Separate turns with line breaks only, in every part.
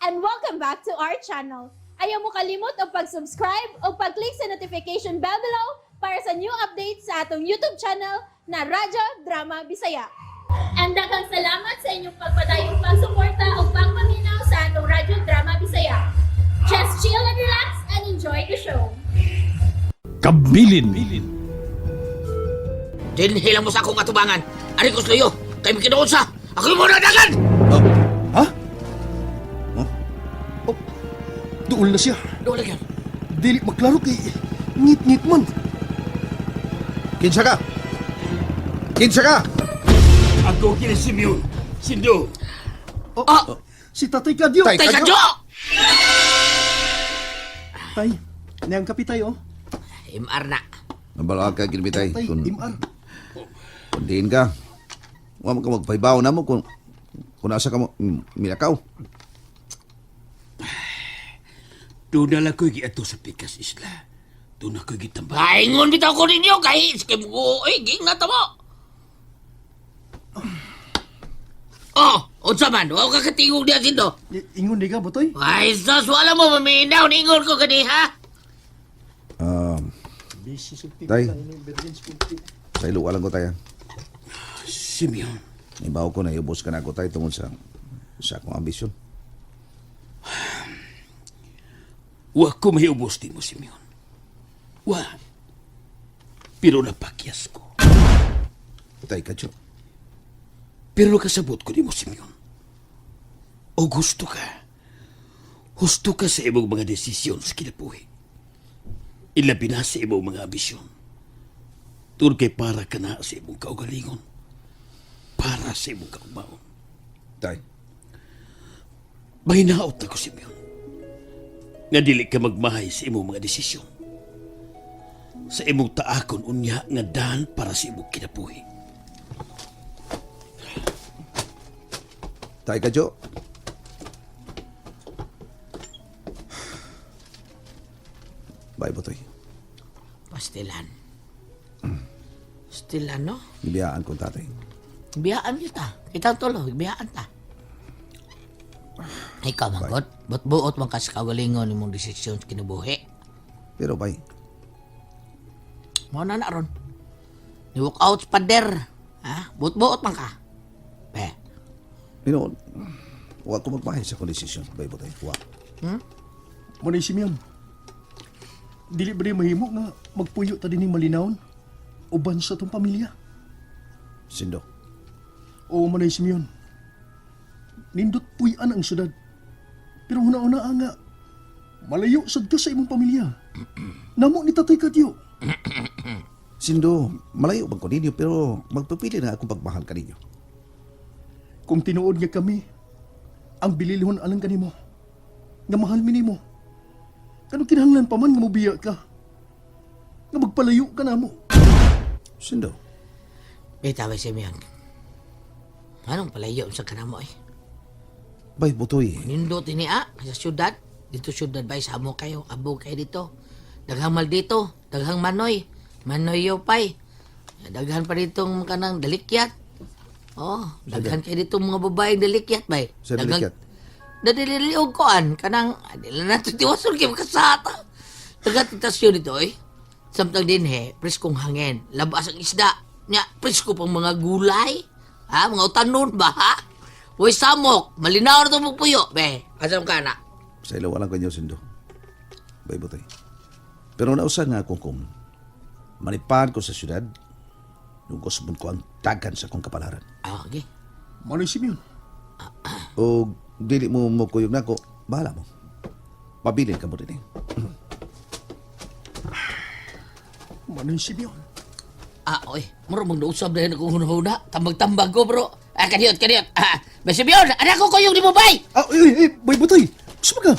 and welcome back to our channel. Ayaw mo kalimot o pag-subscribe o pag-click sa notification bell below para sa new updates sa atong YouTube channel na Radyo Drama Bisaya. And daghang salamat sa inyong pagpadayong pagsuporta o pagpaminaw sa atong Radyo Drama Bisaya. Just chill and relax and enjoy the show.
Kabilin.
Dinhilang mo sa akong atubangan. Ari ko slayo. Kay mikinoon sa. Ako mo na dagan!
Ha? Oh, doon na siya.
Doon lang yan.
Dili maklaro kay ngit-ngit man.
Kinsa ka? Kinsa ka?
Ako kini Simeon. Sindo.
Si Tatay Kadyo.
Tay.
Tay kadyo!
Tay, niyang kapitay oh.
Imar na.
Nabala ka kinbitay.
Tay, imar.
Kung diin ka. Huwag ka magpaibaw na mo kung nasa ka mo minakaw.
Doon na lang ko'y giato sa Pikas Isla. Doon na ko'y gitambay.
Paingon bitaw ko ninyo kay sige mo. Ging na tamo. Oh, unsa man? Huwag ka katingog diyan sindo.
Ingon di ka, Botoy?
Ay, sus, wala mo maminaw. Ningon ko gani, ha?
Tay, sa ilo walang ko tayo.
Simeon.
Ibaw ko na iubos ka na ako tayo tungkol sa akong ambisyon.
Wa ko mahiubos din mo, Simeon. Wa. Pero napakyas ko.
Tay, Kadyo.
Pero kasabot ko di mo, Simeon. O gusto ka. Gusto ka sa imong mga desisyon sa kinabuhi. Ilabi na sa imong mga ambisyon. Tun kay para ka na sa imong kaugalingon. Para sa imong kaugmaon.
Tay,
Mahinaot ako, Simeon. Nga dili ka magmahay sa imong mga desisyon. Sa imong taakon unya nga daan para sa imong kinabuhi.
Tay, Kadyo. Bye, Botoy.
Pastilan. Pastilan, no?
Ibiyaan ko tatay.
Biyaan kita. Kita tulo, biyaan ta. Ikaw, mangkot. Buot man ka sa kagalingon imong desisyon sa kinabuhi.
Pero, bay,
Mo na na ron. Ni-walk out sa pader. Ha? Buot man ka. Pe.
huwag ko magmahay sa kondisisyon. Bye, Botoy. Huwag.
Manay Simeon. Dili ba di mahimo nga magpuyo ta dining malinawon? Uban sa tong pamilya.
Sindo.
O Manay Simeon. Nindot puy-an ang syudad. Pero huna-una nga, malayo sad ka sa imong pamilya. Namo ni Tatay Kadyo.
Sindo, malayo bang ko ninyo pero magpapili na akong pagmahal ka ninyo.
Kung tinuod niya kami, ang bililhon alang kanimo. Nga mahal mi nimo. Kano kinahanglan pa man nga mobiya ka. Nga magpalayo ka namo.
Sindo,
Bitaway si Miyang. Anong palayo sa kanamo eh?
bay, Botoy.
Nindot ini sa syudad. Dito syudad ba sa amo kayo? Abo kayo dito. Daghang mal dito. Daghang manoy. Manoy yopay. Daghan pa ditong kanang dalikyat. Oh, daghan kayo ditong mga babaeng dalikyat bay.
Sa dalikyat?
Dadililiog koan. Kanang, adila na ito tiwason kayo kasata. Taga-titasyon dito eh. Samtang din preskong hangin. Labas ang isda. Nya, presko pang mga gulay. Ha? Mga utanon ba ha? Uy, samok. Malinaw na ito magpuyo. Be, asam ka na.
Sa ilo walang kanyo, Sindo. Bay, Botoy. Pero nausan nga akong kung manipan ko sa syudad, lugos mo ko ang tagan sa akong kapalaran.
Ah, okay.
Manay Simeon.
O dili mo mo kuyog na ko, bahala mo. Pabilin ka mo rin eh.
Manay Simeon.
Ah, oy. Muro mong nausab na yun akong hunahuna. Tambag-tambag ko, bro. Ah, kaniyot. Basi Bion, anak ko kuyong di mo, bay!
Bay Botoy. Gusto ka?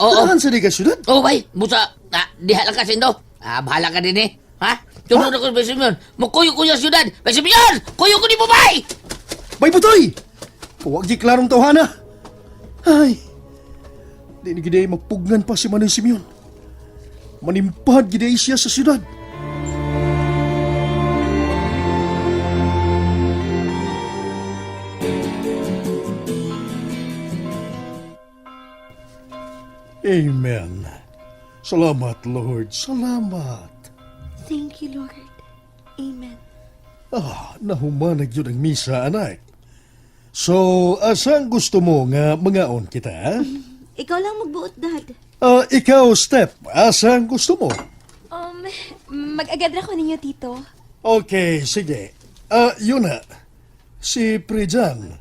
Oo.
Tarahan sa di ka syudad?
Oh, bay. Busa, diha lang ka sindo. Ah, bahala ka din eh. Ha? Tunod ako, Basi Bion. Mukuyo ko yung syudad. Basi Bion, kuyo ko di mo, bay!
Bay Botoy! Huwag di klarong tawhana. Ay, di ni giday magpugnan pa si Manay Simeon. Manimpad giday siya sa syudad. Amen. Salamat, Lord. Salamat.
Thank you, Lord. Amen.
Nahumanag yun ang misa, anak. So, asang gusto mo nga mangaon kita?
Ikaw lang magbuot, Dad.
Ikaw, Step, asang gusto mo?
Mag-agadra ko ninyo, Tito.
Okay, sige. Yun na. Si Prejan.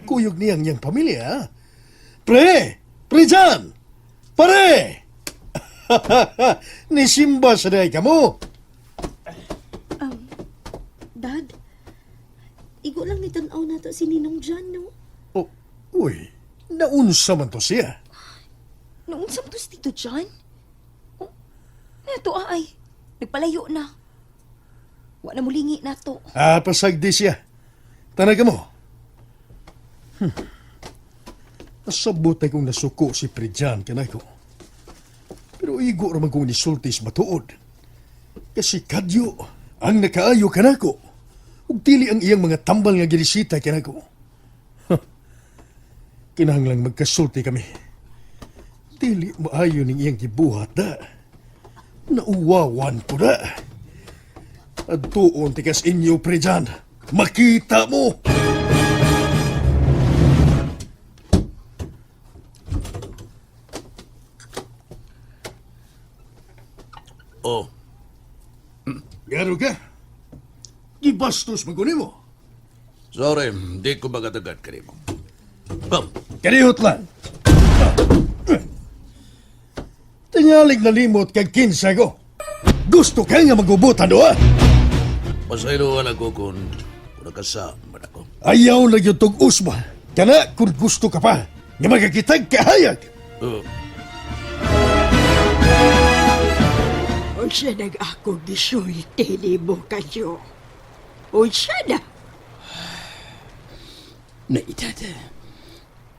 Kuyog niyang niyang pamilya. Pre! Prejan! Pare! Ni Simba sa day ka mo.
Dad, igo lang ni tanaw na to si Ninong John, no?
Oh, uy, naunsa man to siya.
Noong sa to si Tito John? Oh, nato ay. Nagpalayo na. Wa na mulingi na to.
Pasagdi siya. Tanaga mo. Nasabot ay kong nasuko si Prejan kanay ko. Pero igo raman kong nisultis matuod. Kasi kadyo ang nakaayo kanako. Ug dili ang iyang mga tambal nga ginisita kanako. Kinahanglang magkasulti kami. Dili maayo ning iyang gibuhat da. Nauwawan ko da. At tuon tikas inyo, Prejan. Makita mo!
Oh,
Garo ka? Gibastos magunin mo.
sorry, di ko magatagat ka rin mo. Bam,
Kanihot lang. Tingalig na limot kag kinsa ko. Gusto ka nga magubutan doa.
pasayro wala ko kung nakasama ako.
Ayaw na yung tug usma. Kana kung gusto ka pa. Nga magkakitag kahayag.
Oh,
Unsa nag ako gisulti nimo kayo? Unsa na?
naitad.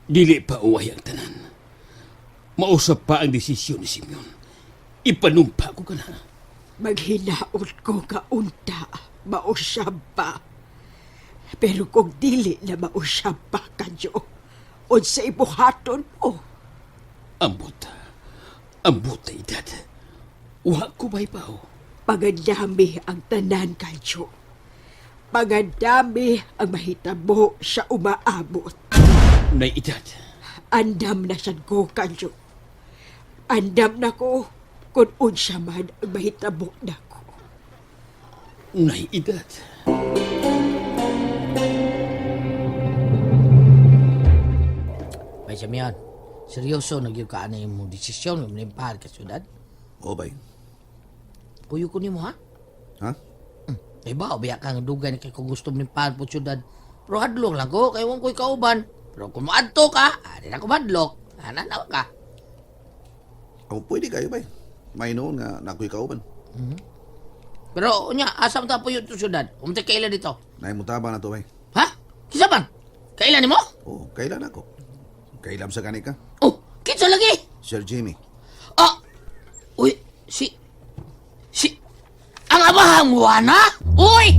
Dili pa uway ang tanan. Mausap pa ang desisyon ni Simeon. Ipanumpa ko ka na.
Maghinaot ko kaunta, mausab pa. Pero kung dili na mausab pa kayo, unsa ibuhaton mo?
Ambot. Ambot na edad. Wa ko may pao.
Pagadami ang tanan kayo. Pagadami ang mahitabo sa umaabot.
Naitad.
Andam na sad ko kayo. Andam na ko kung unsa man ang mahitabo na ko.
Naitad.
May Simeon, seryoso nagyug ka na yung desisyon ng manimpahal ka syudad?
O bay.
Puyo ko nimo ha?
Ha?
Iba, biya ka nga dugay ni kay kung gusto manimpahal po syudad. Pero hadlok lang ko, kay wong ko'y kauban. Pero kung maadto ka, di na ko madlok. Hananaw ka.
Ako pwede kayo bay. May noon nga nakoy kauban.
Pero unya, asam ta puyo to syudad? Umti kailan dito?
Naimutaba na to bay.
Ha? Kisa man? Kailan nimo?
Oh, kailan ako? Kailan sa kanika?
Oh, kitsa lagi!
Sir Jimmy.
Ah! Uy, ang abahang wana? Uy!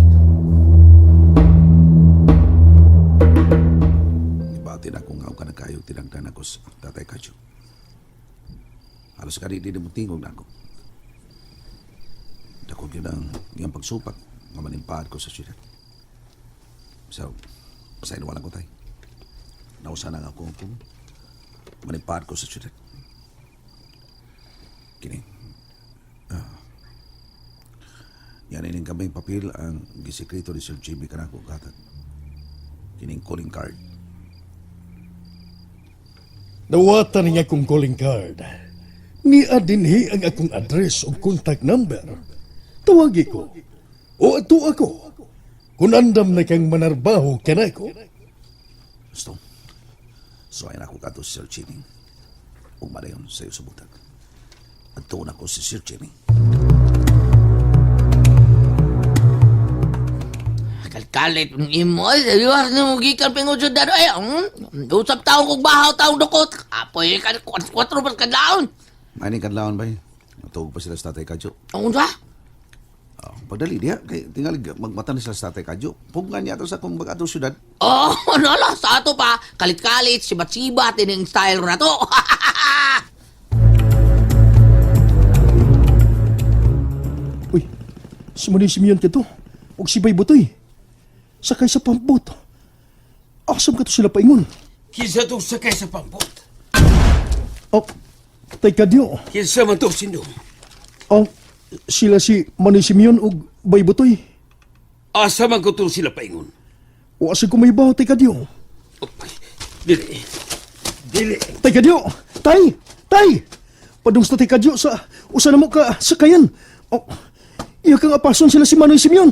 Ibatin ako nga ka na kayo tinagdan ako sa tatay Kacho. Halos ka di mo tingog na ako. Dako yun ang iyang pagsupak nga manimpahad ko sa syudad. So, pasay na walang ko tayo. Nausa na nga ako kung manimpahad ko sa syudad. Kini. Yan ining kaming papel ang gisekreto ni Sir Jimmy kanako katag. Kining calling card.
Nawatan niya akong calling card. Ni adinhi ang akong address o contact number. Tawagi ko. O ato ako. Kung andam na kang manarbaho kanako.
Gusto. So ayan ako kato si Sir Jimmy. Kung madayon sa'yo sa butag. At tuon ako si Sir Jimmy.
Kalkalit ng imo. Seriwas na mo gikan pingod syudad. Ay, usap taong kong bahaw taong dukot. Apoy, 4 pas kadlaon.
Maning kadlawon ba? Matawag pa sila sa tatay Kadyo.
Ang unsa?
Pagdali diha, kay tingali magmatan sila sa tatay Kadyo. Pungan niya to sa kung baga syudad.
Oh, nala, sa ato pa. Kalit-kalit, sibat-sibat, ining style na to.
Si Manay Simeon ka to. Huwag si Bay Butoy. Sakay sa pampot. Asam ka to sila paingon.
Kinsa to sakay sa pampot?
Oh, tay kadyo.
Kinsa man to sindong?
Oh, sila si Manay Simeon ug Bay Butoy.
Asa man ko to sila paingon?
O asig ko may baho, tay kadyo.
Opay, dili. Dili.
Tay kadyo! Tay! Tay! Padung sa tay kadyo sa usa na mo ka sakayan. Oh, iya kang apason sila si Manay Simeon.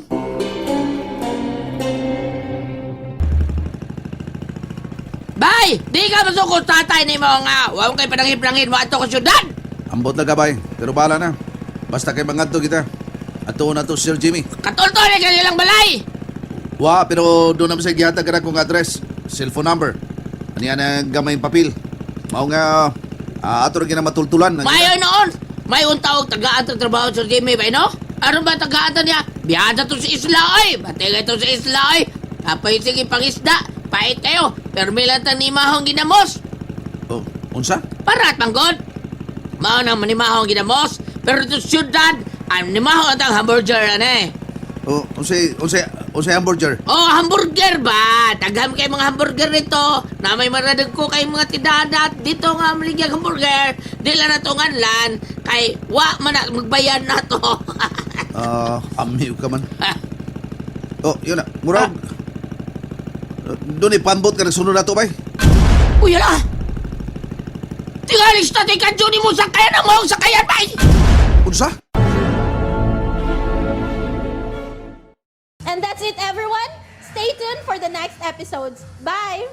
Bay! Di ka masukot tatay ni mo nga. Huwag kay panangin-panangin mo ato ko syudad.
Ambot na gabay, pero bala na. Basta kay mangadto kita. Ato na to, Sir Jimmy.
Katultol ka nilang balay.
Wa, pero doon naman sa gihatag ka na kong address, cellphone number. Ano yan ang gamay papel. Mao nga, ato rin na matultulan.
Mayo noon. May untawag tagaan sa trabaho sa Jimmy ba, no? Ano ba tagaan niya? Biyada to sa isla, oy. Batigay to sa isla, oy. Apay sige pangisda. Pait kayo. Pero may lantang ni Mahong ginamos.
Oh, unsa?
Parat manggod. Mao nang manimahong ginamos. Pero ito syudad, ang nimahong atang hamburger, ano eh.
Oh, unsay hamburger.
Oh, hamburger ba? Tagham kay mga hamburger nito. Na may maradag ko kay mga tidadat. Dito nga maligyan hamburger. Dila na tungan lan. Kay wa man na magbayan na to.
Amiw ka man. Oh, yun na. Murag. Doon ipanbot ka nagsunod na to, bay.
Uy, ala! Tingalis na tikadyo ni mo sa kaya na mo sa kaya, bay!
Unsa?
And that's it, everyone. Stay tuned for the next episodes. Bye!